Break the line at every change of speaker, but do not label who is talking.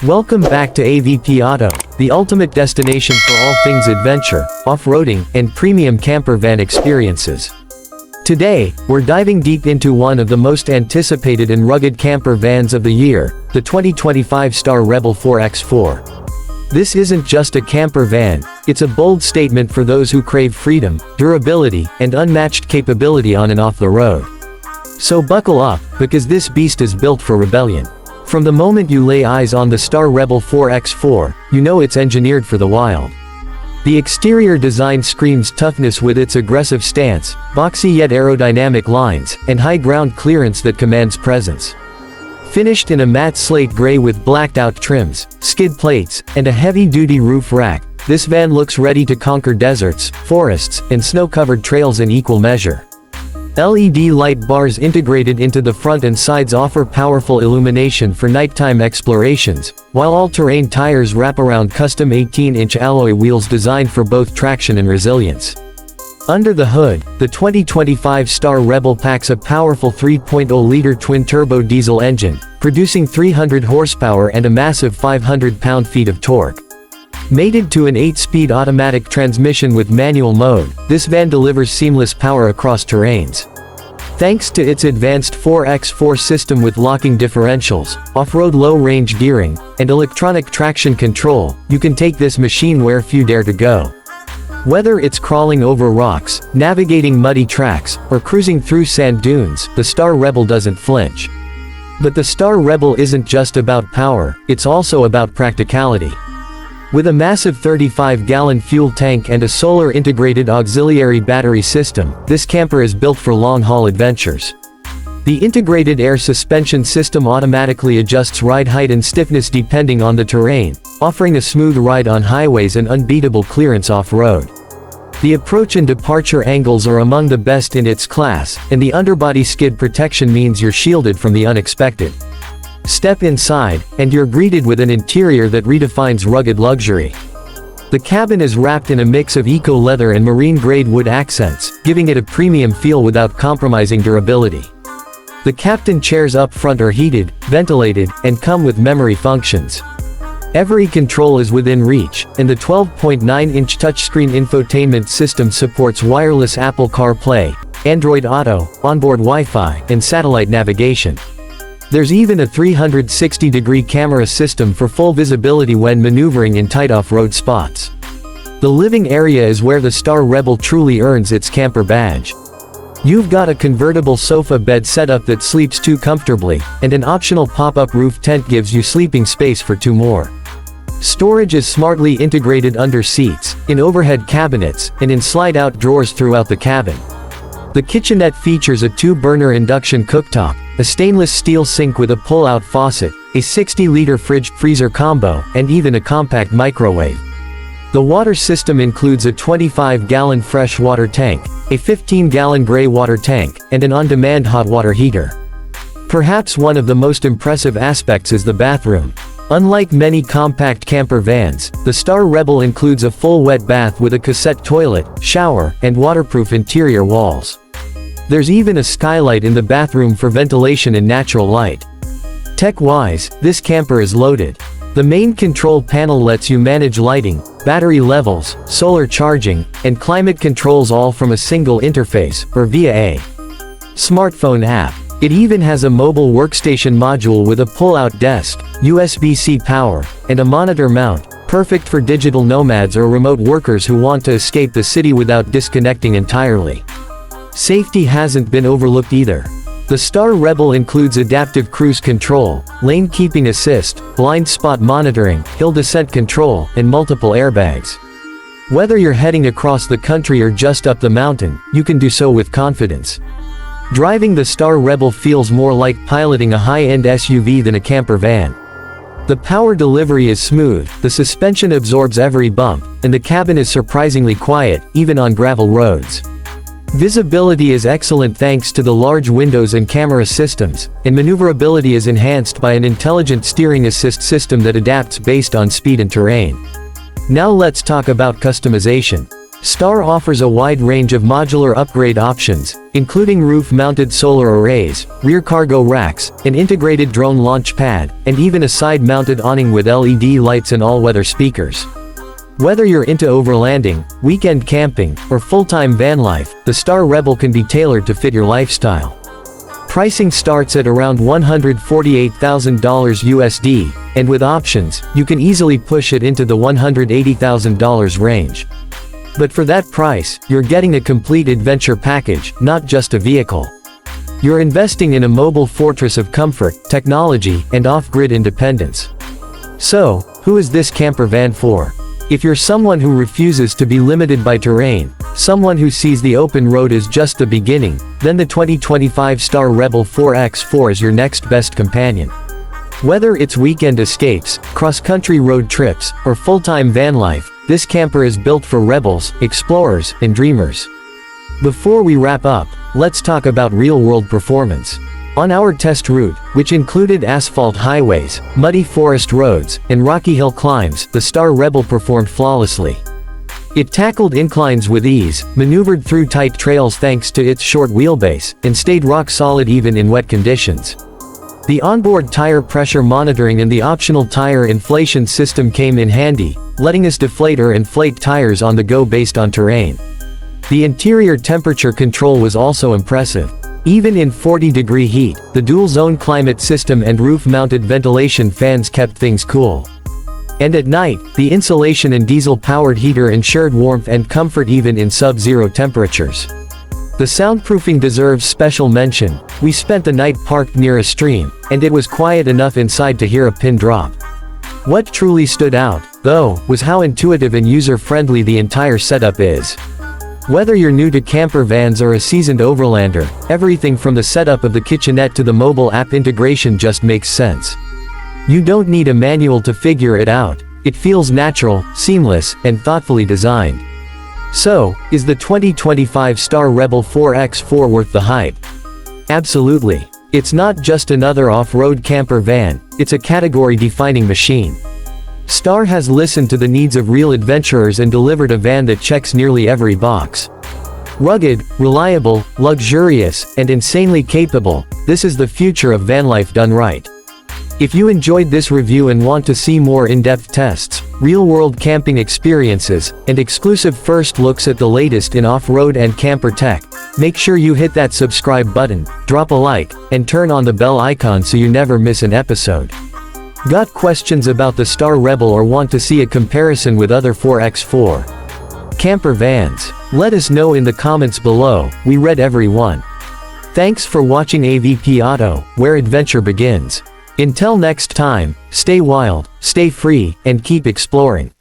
Welcome back to AVP Auto, the ultimate destination for all things adventure, off-roading, and premium camper van experiences. Today, we're diving deep into one of the most anticipated and rugged camper vans of the year, the 2025 Star Rebel 4x4. This isn't just a camper van, it's a bold statement for those who crave freedom, durability, and unmatched capability on and off the road. So buckle up, because this beast is built for rebellion. From the moment you lay eyes on the Star Rebel 4x4, you know it's engineered for the wild. The exterior design screams toughness with its aggressive stance, boxy yet aerodynamic lines, and high ground clearance that commands presence. Finished in a matte slate gray with blacked-out trims, skid plates, and a heavy-duty roof rack, this van looks ready to conquer deserts, forests, and snow-covered trails in equal measure. LED light bars integrated into the front and sides offer powerful illumination for nighttime explorations, while all-terrain tires wrap around custom 18-inch alloy wheels designed for both traction and resilience. Under the hood, the 2025 Star Rebel packs a powerful 3.0-liter twin-turbo diesel engine, producing 300 horsepower and a massive 500 pound-feet of torque. Mated to an 8-speed automatic transmission with manual mode, this van delivers seamless power across terrains. Thanks to its advanced 4x4 system with locking differentials, off-road low-range gearing, and electronic traction control, you can take this machine where few dare to go. Whether it's crawling over rocks, navigating muddy tracks, or cruising through sand dunes, the Star Rebel doesn't flinch. But the Star Rebel isn't just about power, it's also about practicality. With a massive 35-gallon fuel tank and a solar-integrated auxiliary battery system, this camper is built for long-haul adventures. The integrated air suspension system automatically adjusts ride height and stiffness depending on the terrain, offering a smooth ride on highways and unbeatable clearance off-road. The approach and departure angles are among the best in its class, and the underbody skid protection means you're shielded from the unexpected. Step inside, and you're greeted with an interior that redefines rugged luxury. The cabin is wrapped in a mix of eco-leather and marine-grade wood accents, giving it a premium feel without compromising durability. The captain chairs up front are heated, ventilated, and come with memory functions. Every control is within reach, and the 12.9-inch touchscreen infotainment system supports wireless Apple CarPlay, Android Auto, onboard Wi-Fi, and satellite navigation. There's even a 360-degree camera system for full visibility when maneuvering in tight off-road spots. The living area is where the Star Rebel truly earns its camper badge. You've got a convertible sofa bed setup that sleeps two comfortably, and an optional pop-up roof tent gives you sleeping space for two more. Storage is smartly integrated under seats, in overhead cabinets, and in slide-out drawers throughout the cabin. The kitchenette features a 2-burner induction cooktop, a stainless steel sink with a pull-out faucet, a 60-liter fridge-freezer combo, and even a compact microwave. The water system includes a 25-gallon fresh water tank, a 15-gallon gray water tank, and an on-demand hot water heater. Perhaps one of the most impressive aspects is the bathroom. Unlike many compact camper vans, the Star Rebel includes a full wet bath with a cassette toilet, shower, and waterproof interior walls. There's even a skylight in the bathroom for ventilation and natural light. Tech-wise, this camper is loaded. The main control panel lets you manage lighting, battery levels, solar charging, and climate controls all from a single interface, or via a smartphone app. It even has a mobile workstation module with a pull-out desk, USB-C power, and a monitor mount, perfect for digital nomads or remote workers who want to escape the city without disconnecting entirely. Safety hasn't been overlooked either. The Star Rebel includes adaptive cruise control, lane keeping assist, blind spot monitoring, hill descent control, and multiple airbags. Whether you're heading across the country or just up the mountain, you can do so with confidence. Driving the Star Rebel feels more like piloting a high-end SUV than a camper van. The power delivery is smooth, the suspension absorbs every bump, and the cabin is surprisingly quiet, even on gravel roads. Visibility is excellent thanks to the large windows and camera systems, and maneuverability is enhanced by an intelligent steering assist system that adapts based on speed and terrain. Now let's talk about customization. Star offers a wide range of modular upgrade options, including roof-mounted solar arrays, rear cargo racks, an integrated drone launch pad, and even a side-mounted awning with LED lights and all-weather speakers. Whether you're into overlanding, weekend camping, or full-time van life, the Star Rebel can be tailored to fit your lifestyle. Pricing starts at around $148,000 USD, and with options, you can easily push it into the $180,000 range. But for that price, you're getting a complete adventure package, not just a vehicle. You're investing in a mobile fortress of comfort, technology, and off-grid independence. So, who is this camper van for? If you're someone who refuses to be limited by terrain, someone who sees the open road as just the beginning, then the 2025 Star Rebel 4x4 is your next best companion. Whether it's weekend escapes, cross-country road trips, or full-time van life, this camper is built for rebels, explorers, and dreamers. Before we wrap up, let's talk about real-world performance. On our test route, which included asphalt highways, muddy forest roads, and rocky hill climbs, the Star Rebel performed flawlessly. It tackled inclines with ease, maneuvered through tight trails thanks to its short wheelbase, and stayed rock-solid even in wet conditions. The onboard tire pressure monitoring and the optional tire inflation system came in handy, letting us deflate or inflate tires on the go based on terrain. The interior temperature control was also impressive. Even in 40-degree heat, the dual-zone climate system and roof-mounted ventilation fans kept things cool. And at night, the insulation and diesel-powered heater ensured warmth and comfort even in sub-zero temperatures. The soundproofing deserves special mention. We spent the night parked near a stream, and it was quiet enough inside to hear a pin drop. What truly stood out, though, was how intuitive and user-friendly the entire setup is. Whether you're new to camper vans or a seasoned overlander, everything from the setup of the kitchenette to the mobile app integration just makes sense. You don't need a manual to figure it out. It feels natural, seamless, and thoughtfully designed. So, is the 2025 Star Rebel 4x4 worth the hype? Absolutely. It's not just another off-road camper van, it's a category-defining machine. Star has listened to the needs of real adventurers and delivered a van that checks nearly every box. Rugged, reliable, luxurious, and insanely capable, this is the future of van life done right. If you enjoyed this review and want to see more in-depth tests, real-world camping experiences, and exclusive first looks at the latest in off-road and camper tech, make sure you hit that subscribe button, drop a like, and turn on the bell icon so you never miss an episode. Got questions about the Star Rebel or want to see a comparison with other 4x4 camper vans? Let us know in the comments below, we read every one. Thanks for watching AVP Auto, where adventure begins. Until next time, stay wild, stay free, and keep exploring.